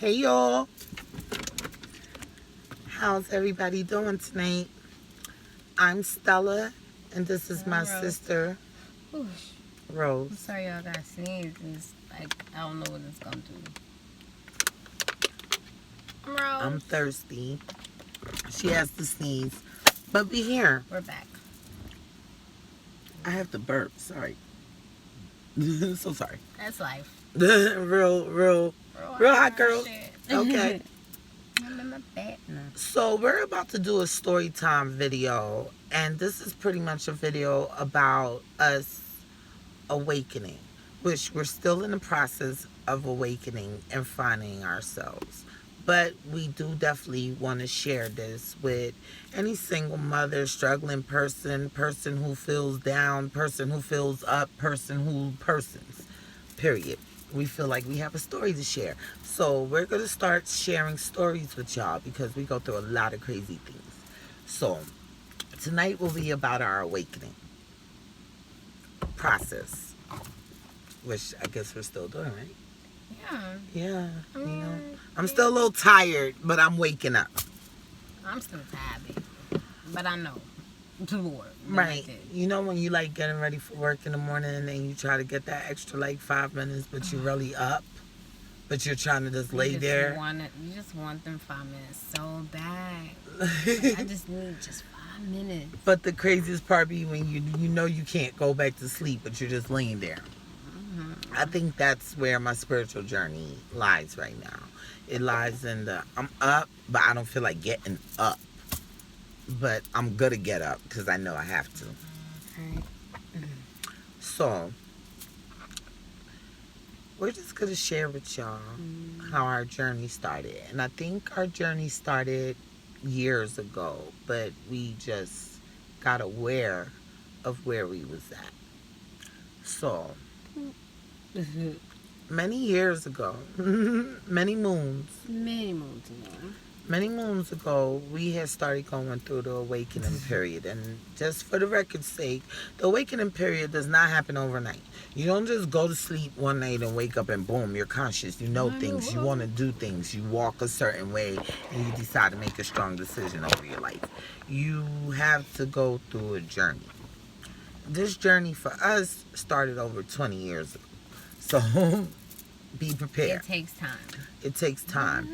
Hey y'all, how's everybody doing tonight? I'm Stella, and this is my I'm Rose. sister, Ooh, Rose. I'm sorry y'all got sneezed. It's like I don't know what it's gonna do. I'm I'm Rose. thirsty. She has to sneeze, but be here. We're back. I have to burp. Sorry. So sorry. That's life. real, Real hot girl. shit. Okay. I'm in my bed now. So we're about to do a story time video, and this is pretty much a video about us awakening, which we're still in the process of awakening and finding ourselves. But we do definitely want to share this with any single mother, struggling person who feels down, person who feels up, persons, period. We feel like we have a story to share. So we're going to start sharing stories with y'all because we go through a lot of crazy things. So tonight will be about our awakening process, which I guess we're still doing, right? Yeah. Yeah, you know. I'm Yeah. still a little tired, but I'm waking up. I'm still tired, baby. But I know. To work. Right. You know when you like getting ready for work in the morning and you try to get that extra like 5 minutes, but you're really up, but you're trying to just lay there. You just want them 5 minutes so bad. Like, I just need just 5 minutes. But the craziest part be when you know you can't go back to sleep, but you're just laying there. Mm-hmm. I think that's where my spiritual journey lies right now. It lies in the I'm up, but I don't feel like getting up. But I'm gonna get up because I know I have to. Right. So we're just gonna share with y'all how our journey started, and I think our journey started years ago, but we just got aware of where we was at. So many years ago, many moons ago, we had started going through the awakening period. And just for the record's sake, the awakening period does not happen overnight. You don't just go to sleep one night and wake up and boom, you're conscious. You know things. You want to do things. You walk a certain way and you decide to make a strong decision over your life. You have to go through a journey. This journey for us started over 20 years ago. So be prepared. It takes time. It takes time.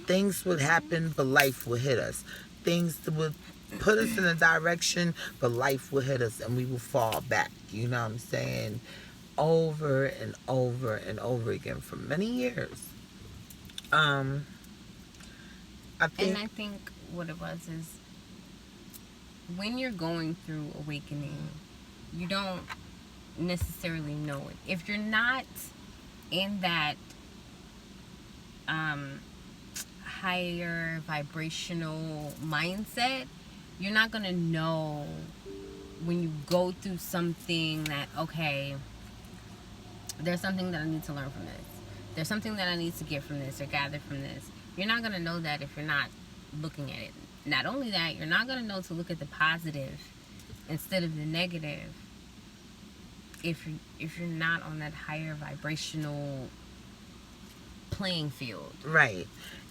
Things would happen, but life would hit us. Things would put us in a direction, but life would hit us and we will fall back. You know what I'm saying? Over and over and over again for many years. I think what it was is when you're going through awakening, you don't necessarily know it. If you're not in that higher vibrational mindset, you're not gonna know when you go through something that, okay, there's something that I need to learn from this. There's something that I need to get from this or gather from this. You're not gonna know that if you're not looking at it. Not only that, you're not gonna know to look at the positive instead of the negative if you're not on that higher vibrational playing field. Right.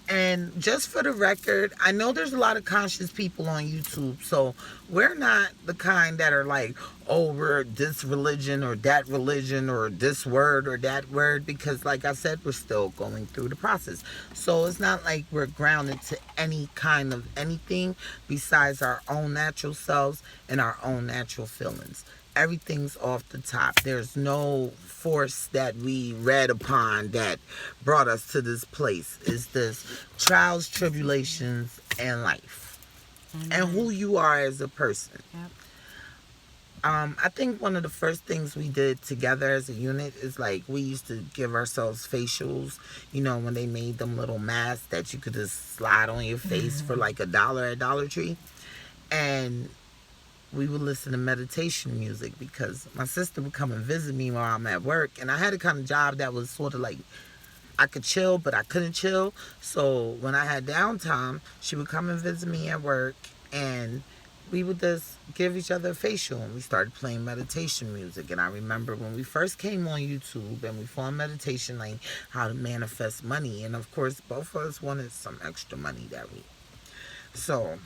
And just for the record, I know there's a lot of conscious people on YouTube, so we're not the kind that are like, oh, we're this religion or that religion or this word or that word, because like I said, we're still going through the process. So it's not like we're grounded to any kind of anything besides our own natural selves and our own natural feelings. Everything's off the top. There's no force that we read upon that brought us to this place. It's this trials, tribulations, and life. And who you are as a person. Yep. I think one of the first things we did together as a unit is like we used to give ourselves facials. You know, when they made them little masks that you could just slide on your face for like $1 at Dollar Tree. And we would listen to meditation music because my sister would come and visit me while I'm at work. And I had a kind of job that was sort of like I could chill, but I couldn't chill. So when I had downtime, she would come and visit me at work and we would just give each other a facial, and we started playing meditation music. And I remember when we first came on YouTube and we found meditation, like how to manifest money. And of course, both of us wanted some extra money that week. So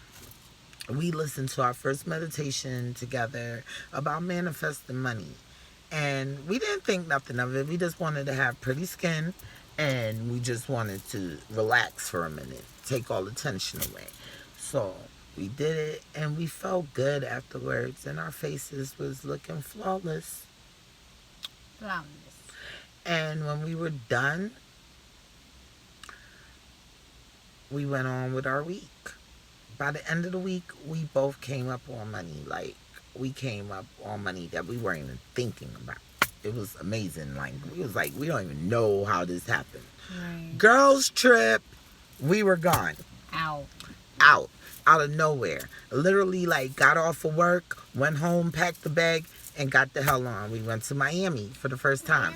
we listened to our first meditation together about manifesting money. And we didn't think nothing of it. We just wanted to have pretty skin, and we just wanted to relax for a minute, take all the tension away. So we did it, and we felt good afterwards, and our faces was looking flawless. Flawless. And when we were done, we went on with our week. By the end of the week, we both came up on money. Like, we came up on money that we weren't even thinking about. It was amazing. Like, we was like, we don't even know how this happened. Right. Girls trip, we were gone. Out. Out of nowhere. Literally, like, got off of work, went home, packed the bag, and got the hell on. We went to Miami for the first time.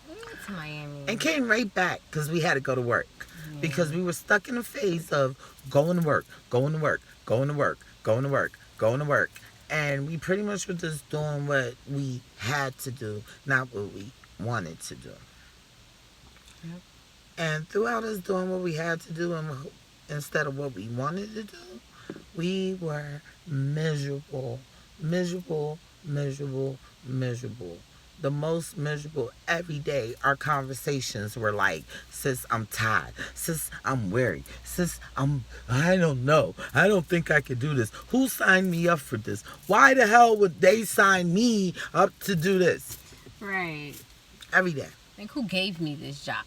We went to Miami. And came right back because we had to go to work. Yeah. Because we were stuck in a phase of going to work, going to work, going to work, going to work, going to work. And we pretty much were just doing what we had to do, not what we wanted to do. Yep. And throughout us doing what we had to do and instead of what we wanted to do, we were miserable, miserable, miserable, miserable. The most miserable every day. Our conversations were like, sis, I'm tired. Sis, I'm weary. Sis, I don't know. I don't think I could do this. Who signed me up for this? Why the hell would they sign me up to do this? Right. Every day. Like, who gave me this job?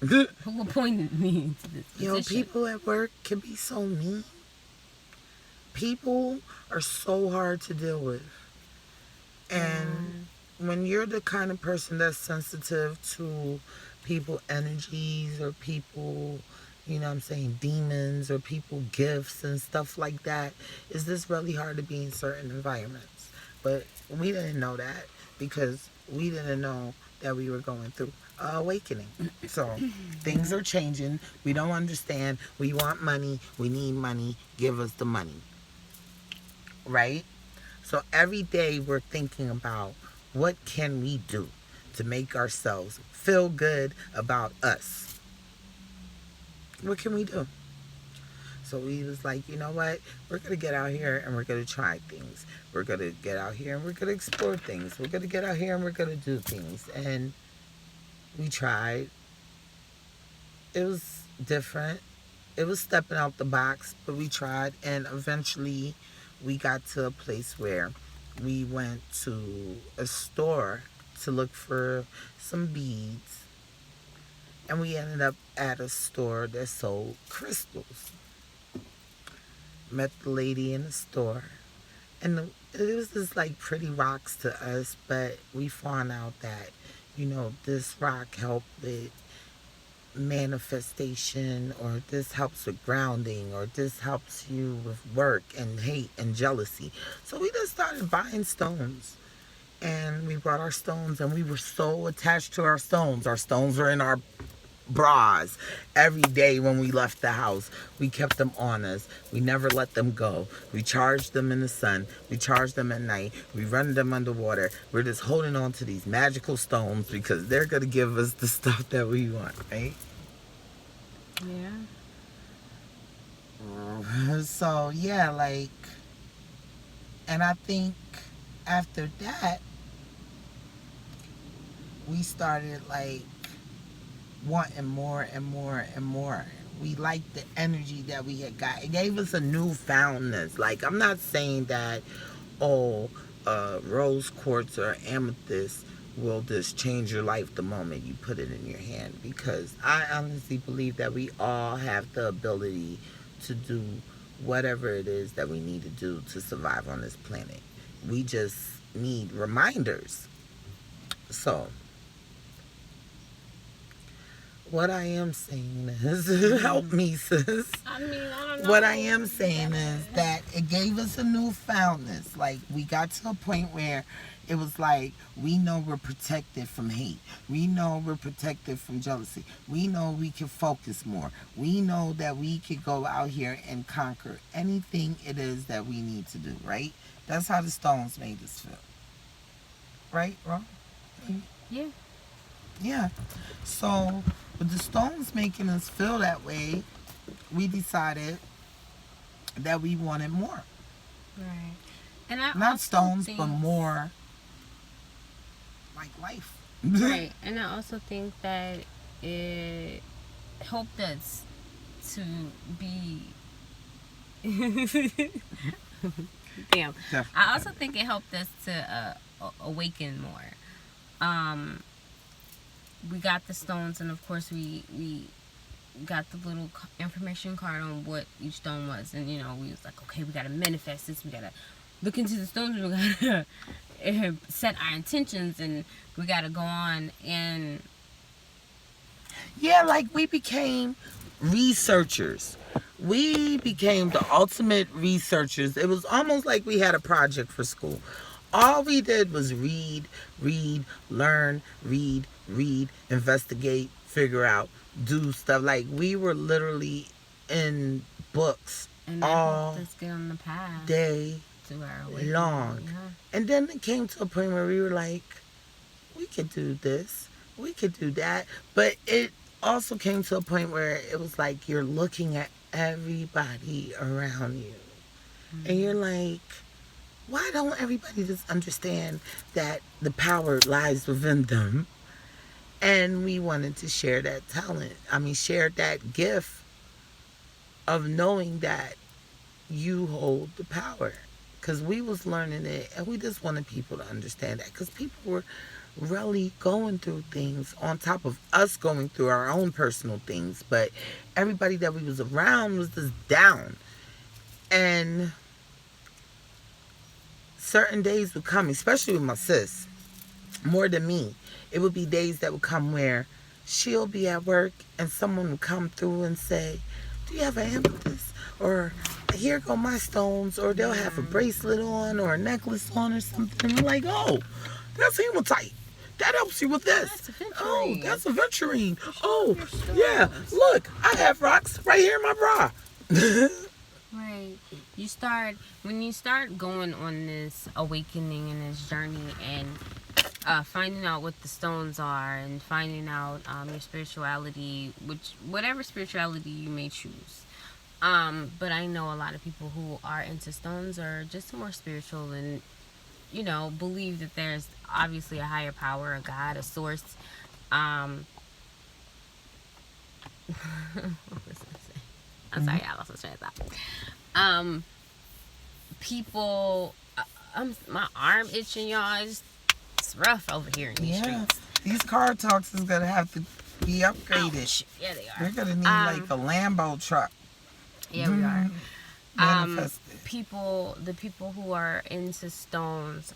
Who appointed me to this position? You know, people at work can be so mean. People are so hard to deal with. And when you're the kind of person that's sensitive to people energies or people, you know what I'm saying, demons or people gifts and stuff like that, it's just really hard to be in certain environments. But we didn't know that because we didn't know that we were going through awakening. So things are changing. We don't understand. We want money. We need money. Give us the money. Right? So every day we're thinking about what can we do to make ourselves feel good about us? What can we do? So we was like, you know what? We're going to get out here and we're going to try things. We're going to get out here and we're going to explore things. We're going to get out here and we're going to do things. And we tried. It was different. It was stepping out the box, but we tried. And eventually we got to a place where we went to a store to look for some beads. And we ended up at a store that sold crystals. Met the lady in the store. And it was just like pretty rocks to us, but we found out that, you know, this rock helped with manifestation, or this helps with grounding, or this helps you with work and hate and jealousy. So we just started buying stones, and we brought our stones, and we were so attached to our stones. Our stones were in our bras every day when we left the house. We kept them on us. We never let them go. We charged them in the sun. We charged them at night. We run them underwater. We're just holding on to these magical stones because they're going to give us the stuff that we want, right? Yeah. So, yeah, like, and I think after that, we started, like, wanting more and more and more. We liked the energy that we had got. It gave us a newfoundness. Like, I'm not saying that, rose quartz or amethyst will just change your life the moment you put it in your hand, because I honestly believe that we all have the ability to do whatever it is that we need to do to survive on this planet. We just need reminders. So what I am saying is, help me, sis. I mean, I don't know. What I am saying is that it gave us a newfoundness. Like, we got to a point where, It was like, we know we're protected from hate. We know we're protected from jealousy. We know we can focus more. We know that we could go out here and conquer anything it is that we need to do, right? That's how the Stones made us feel. Right, Ron? Yeah. Yeah. So, with the Stones making us feel that way, we decided that we wanted more. Right. And I Not also Stones, think, but more like life. right. And I also think that it helped us to be. Damn. Definitely. I also think it helped us to awaken more. We got the Stones, and of course we got the little information card on what each stone was, and you know we was like, okay, we gotta manifest this, we gotta look into the stones, we gotta set our intentions, and we gotta go on. And Yeah, like we became researchers. We became the ultimate researchers. It was almost like we had a project for school. All we did was read, learn, read, investigate, figure out, do stuff. Like we were literally in books and that all helped us get on the path day to our awakening. long. Yeah. And then it came to a point where we were like, we could do this, we could do that. But it also came to a point where it was like you're looking at everybody around you. And you're like, why don't everybody just understand that the power lies within them? And we wanted to share that talent. I mean, share that gift of knowing that you hold the power. Because we was learning it, and we just wanted people to understand that. Because people were really going through things on top of us going through our own personal things. But everybody that we was around was just down. And certain days would come, especially with my sis, more than me. It would be days that would come where she'll be at work and someone would come through and say, do you have an amethyst? Or here go my stones. Or they'll have a bracelet on or a necklace on or something. And we're like, oh, that's hematite. That helps you with this. That's aventurine. Oh, that's aventurine. Oh, yeah. Look, I have rocks right here in my bra. Right. When you start going on this awakening and this journey, and finding out what the stones are, and finding out your spirituality, whatever spirituality you may choose. But I know a lot of people who are into stones are just more spiritual, and believe that there's obviously a higher power, a God, a source. What was I saying? I'm sorry, I lost my train of thought. People, my arm itching, y'all. It's rough over here in these streets. These car talks is gonna have to be upgraded. Ouch. Yeah, they are. We're gonna need like a Lambo truck. Yeah, we are. Manifested. The people who are into stones,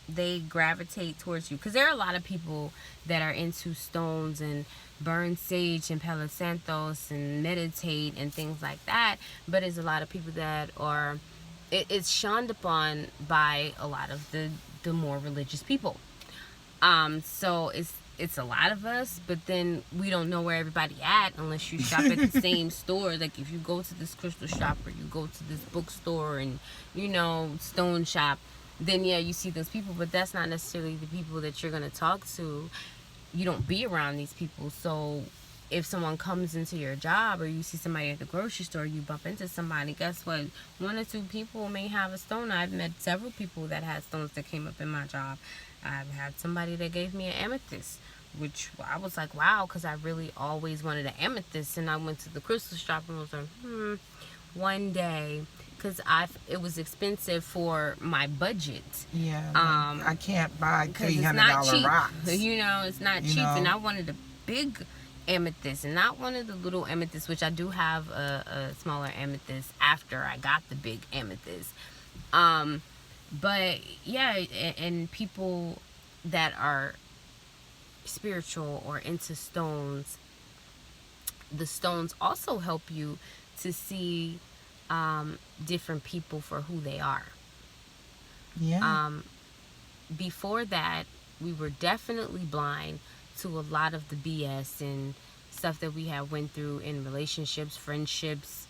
they gravitate towards you, because there are a lot of people that are into stones and burn sage and Palo Santos and meditate and things like that. But there's a lot of people that are, it's shunned upon by a lot of the more religious people. So it's a lot of us, but then we don't know where everybody at unless you shop at the same store. Like if you go to this crystal shop, or you go to this bookstore and stone shop, then yeah, you see those people, but that's not necessarily the people that you're gonna talk to. You don't be around these people. So if someone comes into your job, or you see somebody at the grocery store, you bump into somebody, guess what? 1 or 2 people may have a stone. I've met several people that had stones that came up in my job. I've had somebody that gave me an amethyst, which I was like, wow, because I really always wanted an amethyst. And I went to the crystal shop and was like, one day, because it was expensive for my budget. Yeah, I can't buy $300 rocks. It's not cheap, and I wanted a big amethyst and not one of the little amethysts, which I do have a smaller amethyst after I got the big amethyst. But yeah, and people that are spiritual or into stones, the stones also help you to see different people for who they are. Yeah. before that, we were definitely blind to a lot of the BS and stuff that we have went through in relationships, friendships,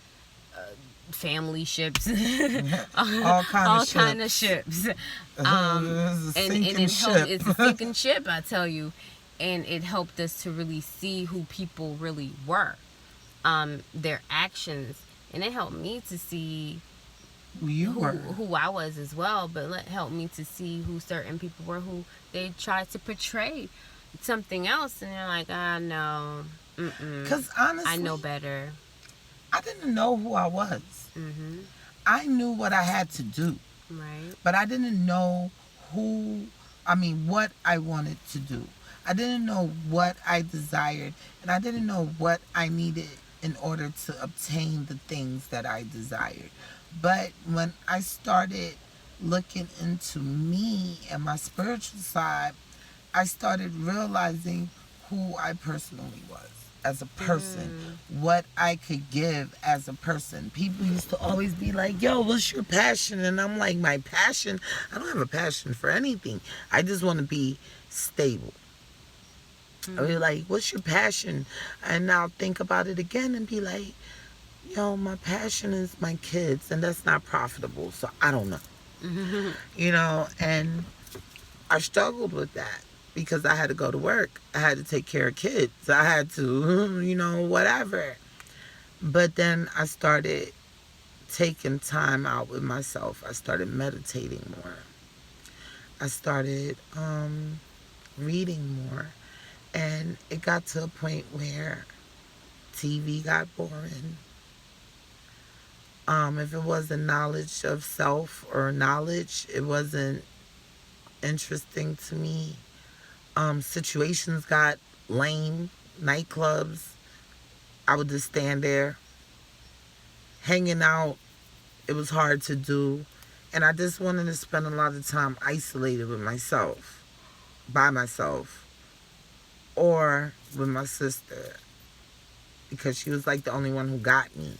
family ships, All kind all of kind of ships. ships. It's a sinking ship. It's a sinking ship, I tell you, and it helped us to really see who people really were, their actions, and it helped me to see who I was as well. But it helped me to see who certain people were, who they tried to portray something else, and they're like, ah, no, Because honestly, I know better. I didn't know who I was. Mm-hmm. I knew what I had to do, Right. but I didn't know what I wanted to do. I didn't know what I desired, and I didn't know what I needed in order to obtain the things that I desired. But when I started looking into me and my spiritual side, I started realizing who I personally was as a person, what I could give as a person. People used to always be like, yo, what's your passion? And I'm like, my passion? I don't have a passion for anything. I just want to be stable. I be like, what's your passion? And I'll think about it again and be like, yo, my passion is my kids, and that's not profitable, so I don't know. And I struggled with that because I had to go to work. I had to take care of kids. I had to, whatever. But then I started taking time out with myself. I started meditating more. I started reading more. And it got to a point where TV got boring. If it wasn't knowledge of self or knowledge, it wasn't interesting to me. Situations got lame. Nightclubs, I would just stand there. Hanging out, it was hard to do. And I just wanted to spend a lot of time isolated with myself, by myself, or with my sister, because she was like the only one who got me,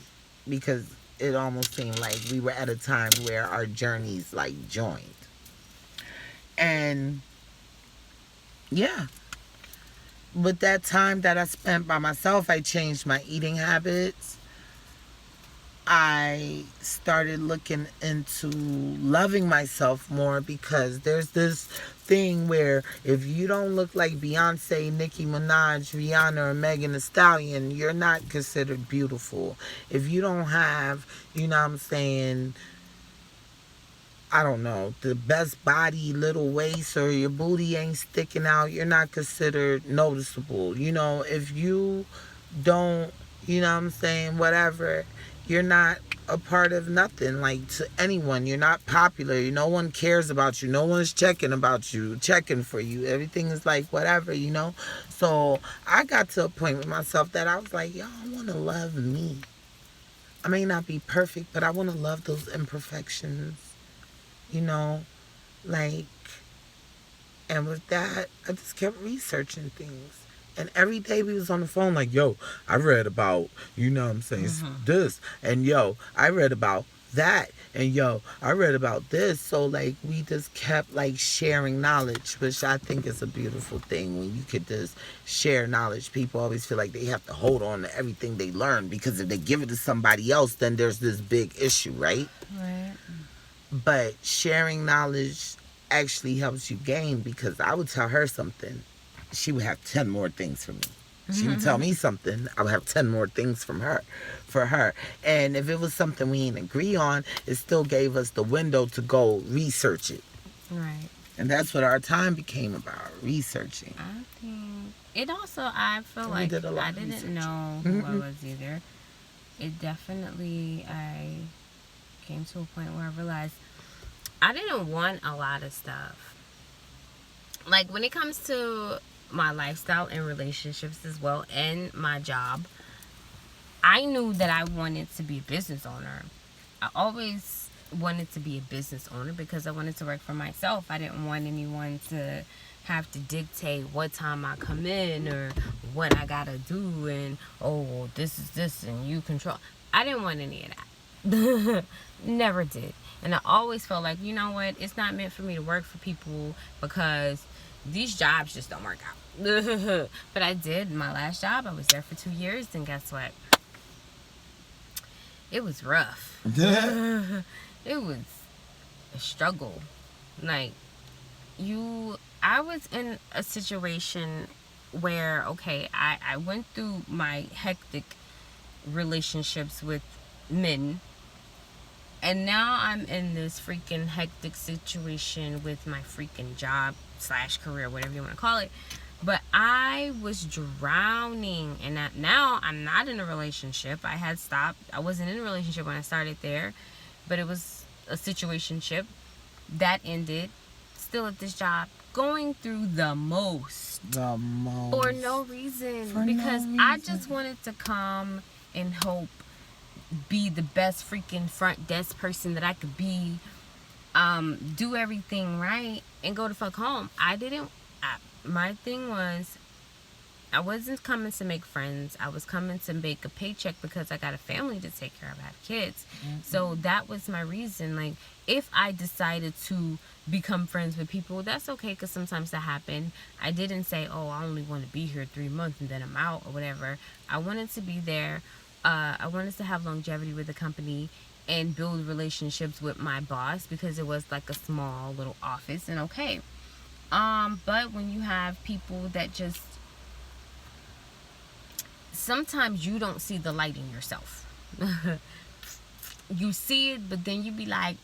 because it almost seemed like we were at a time where our journeys like joined. And yeah, with that time that I spent by myself, I changed my eating habits. I started looking into loving myself more, because there's this thing where if you don't look like Beyonce, Nicki Minaj, Rihanna, or Megan Thee Stallion, you're not considered beautiful. If you don't have, I don't know, the best body, little waist, or your booty ain't sticking out, you're not considered noticeable. If you don't, whatever, you're not a part of nothing, like, to anyone. You're not popular. No one cares about you. No one's checking for you. Everything is like whatever. So I got to a point with myself that I was like, yo, I want to love me. I may not be perfect, but I want to love those imperfections. Like, and with that, I just kept researching things. And every day we was on the phone like, yo, I read about, this. And yo, I read about that. And yo, I read about this. So like we just kept like sharing knowledge, which I think is a beautiful thing when you could just share knowledge. People always feel like they have to hold on to everything they learn, because if they give it to somebody else, then there's this big issue, right? Right. But sharing knowledge actually helps you gain, because I would tell her something, she would have 10 more things for me. She would tell me something, I would have 10 more things for her. And if it was something we didn't agree on, it still gave us the window to go research it. Right. And that's what our time became about, researching. I think it also, I feel We like did a lot I of didn't research. know who I was either. It definitely, I came to a point where I realized I didn't want a lot of stuff. Like when it comes to my lifestyle and relationships as well, and my job, I knew that I wanted to be a business owner. I always wanted to be a business owner because I wanted to work for myself. I didn't want anyone to have to dictate what time I come in or what I gotta do, and oh, well, this is this and you control. I didn't want any of that. Never did. And I always felt like, you know what, it's not meant for me to work for people because these jobs just don't work out. But I did my last job. I was there for 2 years, and guess what? It was rough. It was a struggle. Like, I was in a situation where, okay, I went through my hectic relationships with men, and now I'm in this freaking hectic situation with my freaking job slash career, whatever you want to call it. But I was drowning, and now I'm not in a relationship. I had stopped. I wasn't in a relationship when I started there, but it was a situationship that ended. Still at this job, going through the most for no reason, because I just wanted to come and help, be the best freaking front desk person that I could be, do everything right, and go to fuck home. My thing was, I wasn't coming to make friends. I was coming to make a paycheck because I got a family to take care of. I have kids. So that was my reason. Like, if I decided to become friends with people, that's okay, because sometimes that happened. I didn't say, oh, I only want to be here 3 months and then I'm out or whatever. I wanted to be there. I wanted to have longevity with the company and build relationships with my boss, because it was like a small little office, and okay. But when you have people that just, sometimes you don't see the light in yourself. You see it, but then you be like,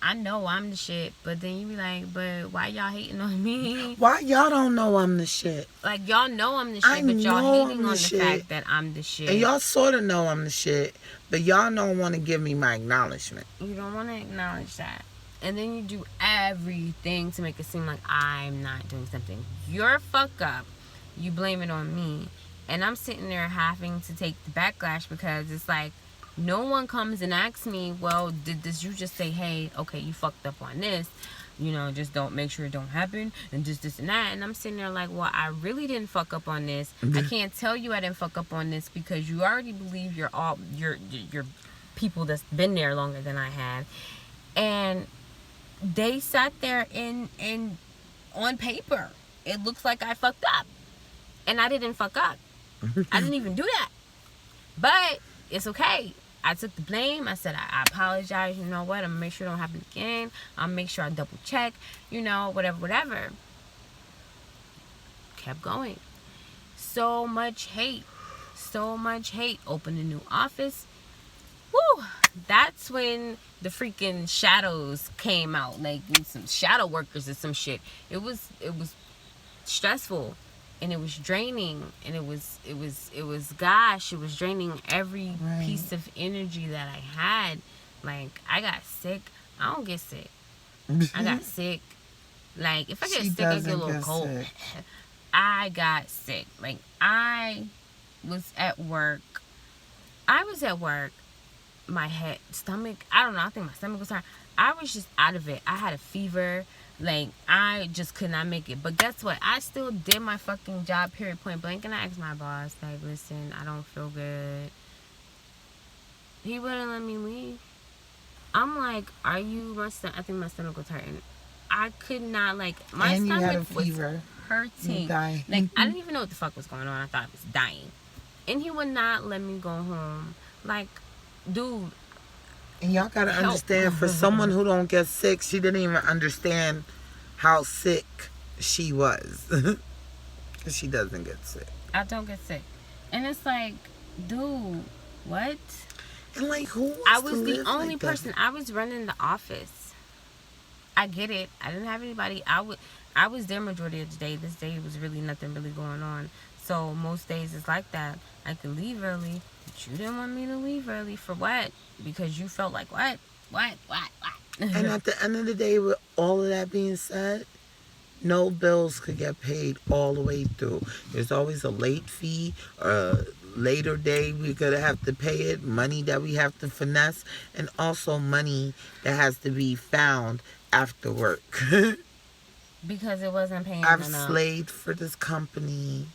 I know I'm the shit. But then you be like, but why y'all hating on me? Why y'all don't know I'm the shit? Like, y'all know I'm the shit, but y'all hating on the fact that I'm the shit. And y'all sort of know I'm the shit, but y'all don't want to give me my acknowledgement. You don't want to acknowledge that. And then you do everything to make it seem like I'm not doing something. Your fuck up, you blame it on me. And I'm sitting there having to take the backlash, because it's like, no one comes and asks me, well, did you just say, hey, okay, you fucked up on this, just don't, make sure it don't happen, and just this and that. And I'm sitting there like, well, I really didn't fuck up on this. I can't tell you I didn't fuck up on this, because you already believe you're people that's been there longer than I had. And they sat there and on paper, it looks like I fucked up. And I didn't fuck up. I didn't even do that. But it's okay. I took the blame. I said, I apologize. You know what? I'm going to make sure it don't happen again. I'll make sure I double check. Whatever. Kept going. So much hate. Opened a new office. Woo! That's when the freaking shadows came out. Like, some shadow workers or some shit. It was stressful. And it was draining, and it was draining every piece of energy that I had. Like, I got sick. I don't get sick. I got sick. Like, if I get sick, I get a little cold. I got sick. Like, I was at work. My stomach, I don't know, I think my stomach was hurt. I was just out of it. I had a fever. Like, I just could not make it. But guess what? I still did my fucking job, period, point blank. And I asked my boss, like, listen, I don't feel good. He wouldn't let me leave. I'm like, I think my stomach was hurting. I could not, like, my and stomach was fever. hurting. Like, I didn't even know what the fuck was going on. I thought I was dying. And he would not let me go home. Like, dude. And y'all gotta understand, for someone who don't get sick, she didn't even understand how sick she was. Because she doesn't get sick. I don't get sick. And it's like, dude, what? And like, who I was the only person. I was running the office. I get it. I didn't have anybody. I was there majority of the day. This day was really nothing really going on. So most days it's like that. I could leave early, but you didn't want me to leave early. For what? Because you felt like, what? And at the end of the day, with all of that being said, no bills could get paid all the way through. There's always a late fee, or a later day we're going to have to pay it, money that we have to finesse, and also money that has to be found after work. Because it wasn't paying I've enough. slaved for this company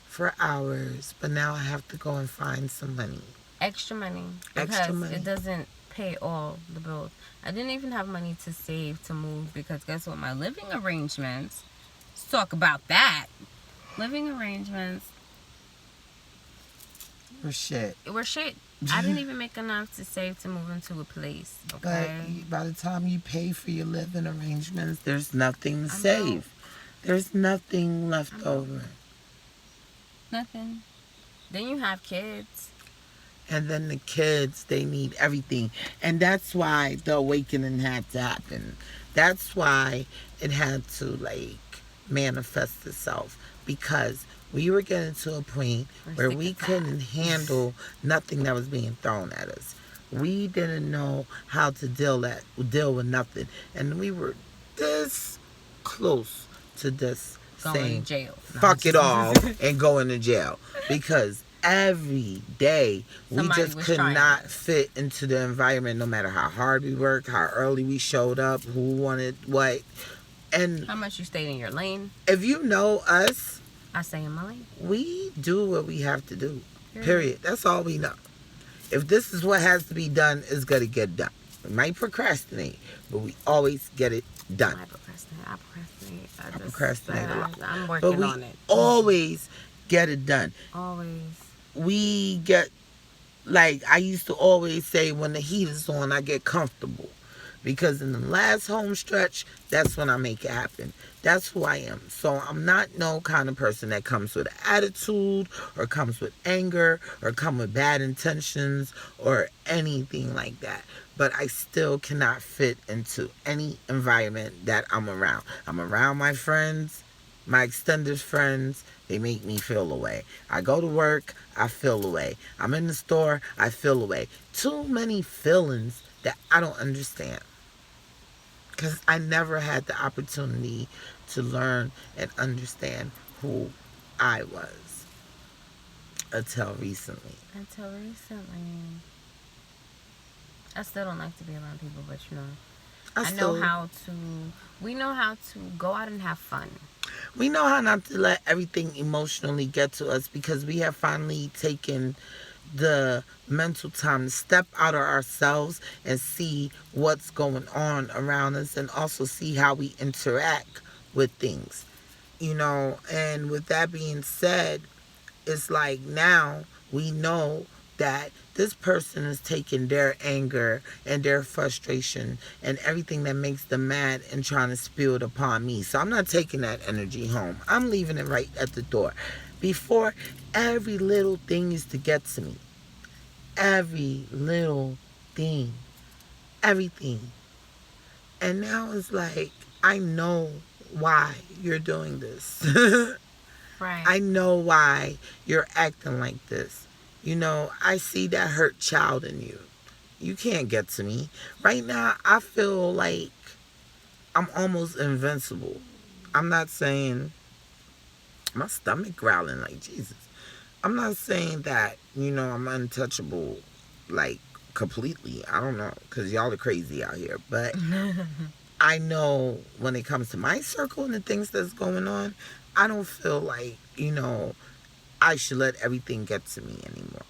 for hours, but now I have to go and find some money. Extra money. Because Extra money. it doesn't pay all the bills. I didn't even have money to save to move because guess what? My living arrangements, let's talk about that. Living arrangements For shit. were shit. I didn't even make enough to save to move into a place, But okay? by the time you pay for your living arrangements, there's nothing to I'm save. There's nothing left I'm over. Nothing. Then you have kids. And then the kids, they need everything. And that's why the awakening had to happen. That's why it had to, like, manifest itself. Because we were getting to a point where we couldn't handle nothing that was being thrown at us. We didn't know how to deal with nothing. And we were this close to this Going saying, to jail. fuck it all and going to jail. Because every day we Somebody just was could trying not this. fit into the environment, no matter how hard we worked, how early we showed up, who wanted what. And How much you stayed in your lane? if you know us, I stay in my lane. we do what we have to do. Period. That's all we know. If this is what has to be done, it's going to get done. We might procrastinate, but we always get it done. I procrastinate. I procrastinate a lot. I'm But working we on it. always get it done. Always. We get, like, I used to always say, when the heat is on, I get comfortable. Because in the last home stretch, that's when I make it happen. That's who I am. So I'm not no kind of person that comes with attitude or comes with anger or come with bad intentions or anything like that. But I still cannot fit into any environment that I'm around. I'm around my friends, my extended friends. They make me feel away. I go to work, I feel away. I'm in the store, I feel away. Too many feelings that I don't understand. Because I never had the opportunity to learn and understand who I was until recently. Until recently. I still don't like to be around people, but you know. I know how to. We know how to go out and have fun. We know how not to let everything emotionally get to us because we have finally taken the mental time to step out of ourselves and see what's going on around us and also see how we interact with things, you know. And with that being said, it's like now we know that this person is taking their anger and their frustration and everything that makes them mad and trying to spill it upon me. So I'm not taking that energy home. I'm leaving it right at the door. Before, every little thing used to get to me. Every little thing. Everything. And now it's like, I know why you're doing this. Right. I know why you're acting like this. You know, I see that hurt child in you. You can't get to me. Right now, I feel like I'm almost invincible. I'm not saying my stomach growling like Jesus. I'm not saying that, you know, I'm untouchable, like, completely. I don't know, because y'all are crazy out here. But I know when it comes to my circle and the things that's going on, I don't feel like, you know, I should let everything get to me anymore.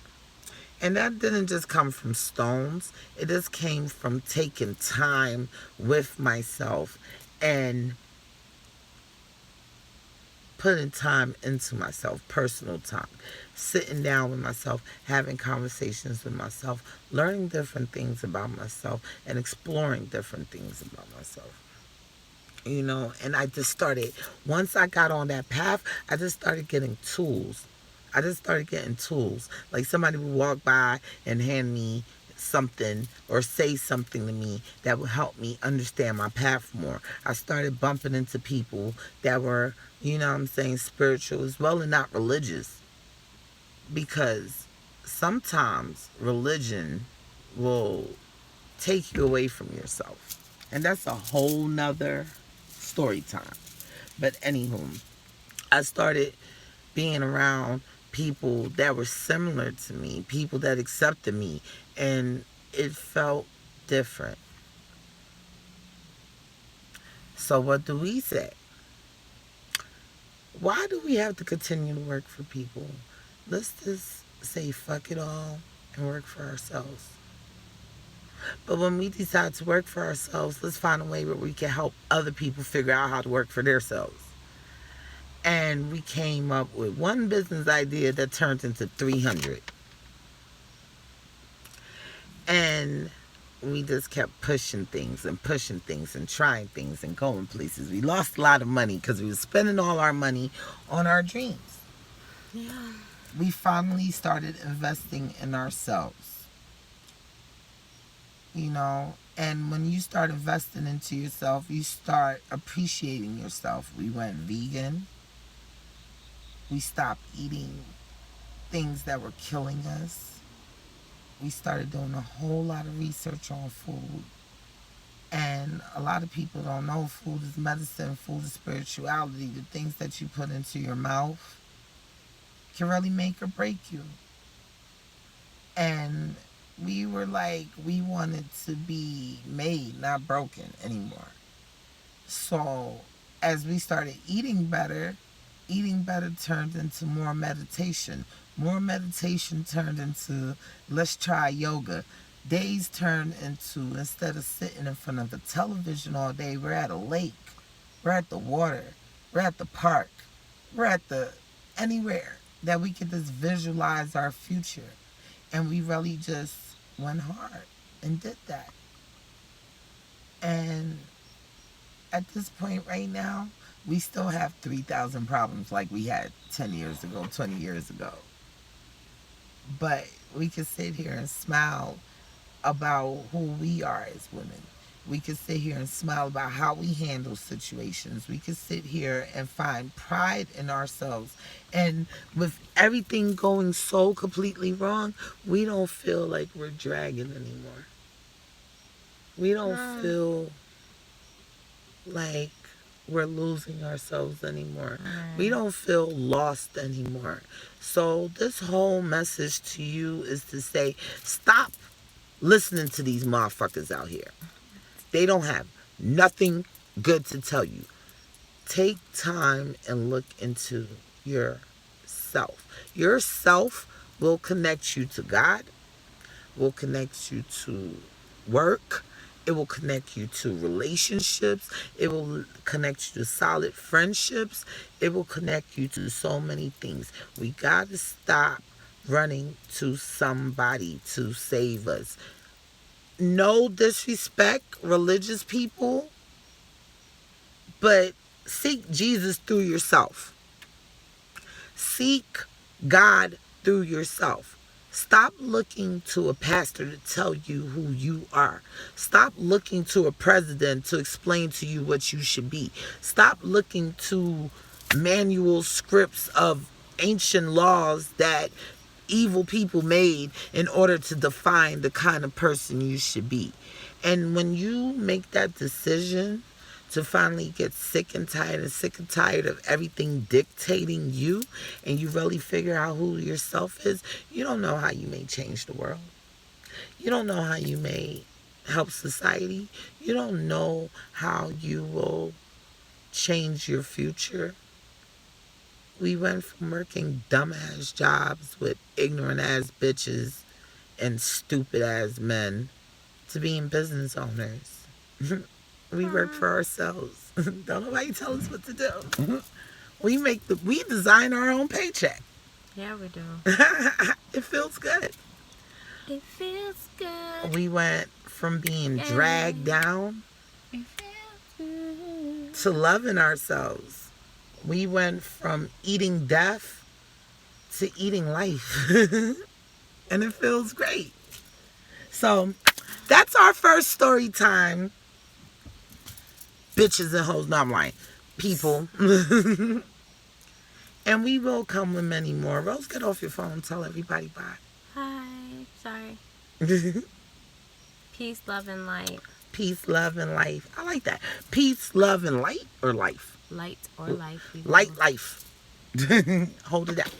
And that didn't just come from stones. It just came from taking time with myself and putting time into myself, personal time, sitting down with myself, having conversations with myself, learning different things about myself, and exploring different things about myself. You know, and I just started, once I got on that path, I just started getting tools. Like somebody would walk by and hand me something or say something to me that would help me understand my path more. I started bumping into people that were, you know what I'm saying, spiritual as well and not religious. Because sometimes religion will take you away from yourself. And that's a whole nother story time. But anywho, I started being around people that were similar to me, people that accepted me, and it felt different. So what do we say? Why do we have to continue to work for people? Let's just say fuck it all and work for ourselves. But when we decide to work for ourselves, let's find a way where we can help other people figure out how to work for themselves. And we came up with one business idea that turned into 300. And we just kept pushing things and trying things and going places. We lost a lot of money because we were spending all our money on our dreams. Yeah. We finally started investing in ourselves. You know, and when you start investing into yourself, you start appreciating yourself. We went vegan. We stopped eating things that were killing us. We started doing a whole lot of research on food. And a lot of people don't know food is medicine, food is spirituality. The things that you put into your mouth can really make or break you. And we were like, we wanted to be made, not broken anymore. So as we started eating better turned into more meditation. More meditation turned into, let's try yoga. Days turned into, instead of sitting in front of the television all day, we're at a lake. We're at the water. We're at the park. We're at the anywhere that we could just visualize our future. And we really just went hard and did that. And at this point right now, we still have 3,000 problems like we had 10 years ago, 20 years ago. But we can sit here and smile about who we are as women. We can sit here and smile about how we handle situations. We can sit here and find pride in ourselves. And with everything going so completely wrong, we don't feel like we're dragging anymore. We don't feel like we're losing ourselves anymore. We don't feel lost anymore. So this whole message to you is to say, stop listening to these motherfuckers out here. They don't have nothing good to tell you. Take time and look into yourself. Yourself will connect you to God, will connect you to work, it will connect you to relationships, it will connect you to solid friendships, it will connect you to so many things. We gotta stop running to somebody to save us. No disrespect, religious people, but seek Jesus through yourself. Seek God through yourself. Stop looking to a pastor to tell you who you are. Stop looking to a president to explain to you what you should be. Stop looking to manual scripts of ancient laws that evil people made in order to define the kind of person you should be. And when you make that decision to finally get sick and tired of everything dictating you, and you really figure out who yourself is, you don't know how you may change the world. You don't know how you may help society. You don't know how you will change your future. We went from working dumbass jobs with ignorant ass bitches and stupid ass men to being business owners. We work for ourselves. Don't nobody tell us what to do. We design our own paycheck. Yeah, we do. It feels good. It feels good. We went from being dragged down It feels good. to loving ourselves. We went from eating death to eating life. And it feels great. So that's our first story time. Bitches and hoes. No, I'm lying. People. And we will come with many more. Rose, get off your phone. Tell everybody bye. Hi. Sorry. Peace, love, and light. Peace, love, and life. I like that. Peace, love, and light or life? Light or life. Light life. Hold it out.